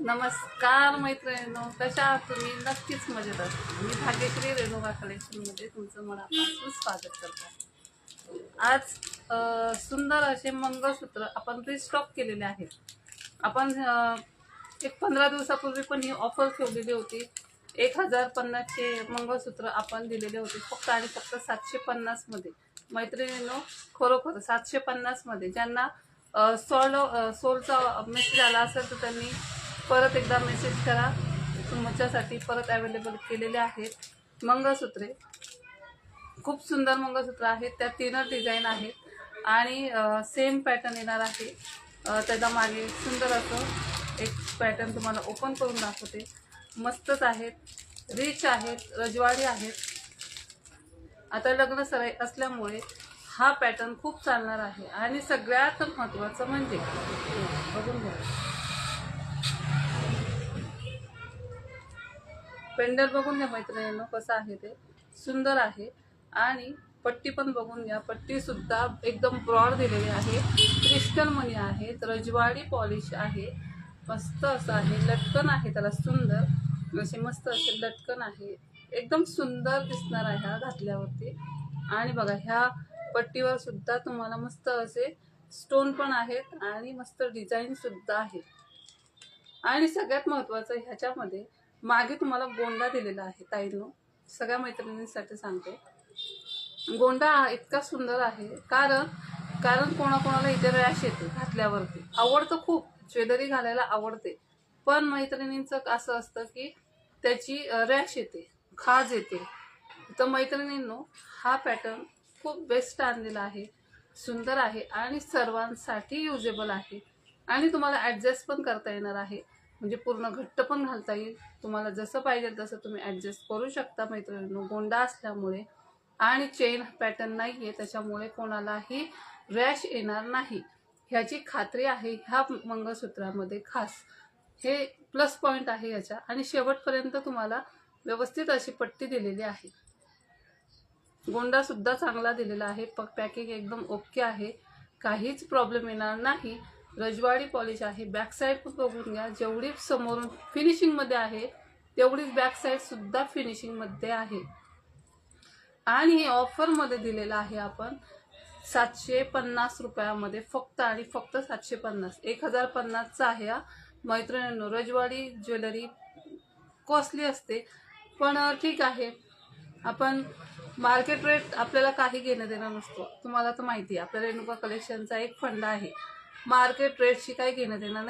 नमस्कार मैत्रिणींनो, कशा आहात तुम्ही? नक्कीच मजेत असतो. मी भाग्यश्री रेणुका कलेक्शनमध्ये तुमचं मनापासून स्वागत करते. आज सुंदर असे मंगळसूत्र आपण रिस्टॉक केलेले आहेत. आपण एक 15 दिवसापूर्वी पण ही ऑफर ठेवलेली होती. 1050चे मंगळसूत्र आपण दिलेले होते फक्त आणि फक्त 750 मध्ये. मैत्रिणींनो, खरोखर 750 मध्ये ज्यांना सोलचा मेसेज आला असेल तर त्यांनी परत एकदा मेसेज करा. तुमच्यासाठी परत अवेलेबल केलेले आहेत मंगळसूत्रे. खूप सुंदर मंगळसूत्र आहेत. त्या 3 डिझाईन आहेत आणि सेम पॅटर्न येणार आहे. त्याच्या मागे सुंदर असं एक पॅटर्न तुम्हाला ओपन करून दाखवते. मस्तच आहेत, रिच आहेत, रजवाडी आहेत. आता लग्न सराई असल्यामुळे हा पॅटर्न खूप चालणार आहे. आणि सगळ्यात महत्त्वाचं म्हणजे बघून घ्या, पेंडल बघून घ्या मैत्रिणींनो, कसं आहे ते सुंदर आहे. आणि पट्टी पण बघून घ्या, पट्टी सुद्धा एकदम ब्रॉड दिलेली आहे. क्रिस्टल मणी आहे, रजवाडी पॉलिश आहे, मस्त असं आहे. लटकन आहे त्याला सुंदर असे, मस्त असे लटकन आहे. एकदम सुंदर दिसणार आहे हा घातल्यावरती. आणि बघा, ह्या पट्टीवर सुद्धा तुम्हाला मस्त असे स्टोन पण आहेत आणि मस्त डिझाईन सुद्धा आहे. आणि सगळ्यात महत्त्वाचं ह्याच्यामध्ये मागे तुम्हाला गोंडा दिलेला आहे. ताईंनो, सगळ्या मैत्रिणींसाठी सांगते, गोंडा इतका सुंदर आहे कारण कोणाकोणाला इथे रॅश येते घातल्यावरती. आवडतं, खूप ज्वेलरी घालायला आवडते, पण मैत्रिणींचं असं असतं की त्याची रॅश येते, खाज येते. तर मैत्रिणींनो, हा पॅटर्न खूप बेस्ट आणलेला आहे, सुंदर आहे आणि सर्वांसाठी युजेबल आहे. आणि तुम्हाला ॲडजस्ट पण करता येणार आहे, म्हणजे पूर्ण घट्ट पण घालता येईल. तुम्हाला जसं पाहिजे तसं तुम्ही ॲडजस्ट करू शकता मैत्रिणींनो. गोंडा असल्यामुळे आणि चेन पॅटर्न नाही आहे, त्याच्यामुळे कोणालाही रॅश येणार नाही ह्याची खात्री आहे ह्या मंगळसूत्रामध्ये. खास हे प्लस पॉईंट आहे याच्या. आणि शेवटपर्यंत तुम्हाला व्यवस्थित अशी पट्टी दिलेली आहे. गोंडा सुद्धा चांगला दिलेला आहे. पॅकिंग एकदम ओके आहे, काहीच प्रॉब्लेम येणार नाही. रजवाडी पॉलिश आहे. बॅक साईड पण बघून घ्या, जेवढी समोरून फिनिशिंगमध्ये आहे तेवढीच बॅक साईड सुद्धा फिनिशिंगमध्ये आहे. आणि हे ऑफरमध्ये दिलेलं आहे आपण 750 रुपयामध्ये, फक्त आणि फक्त 750. 1050चा आहे हा मैत्रिणींनो. रजवाडी ज्वेलरी कॉस्टली असते, पण ठीक आहे. आपण मार्केट रेट आपल्याला काही घेणं देणं नसतो. तुम्हाला तर माहिती आहे, आपल्या रेणुका कलेक्शनचा एक फंड आहे, मार्केट रेटशी काही घेणं देणं नाही.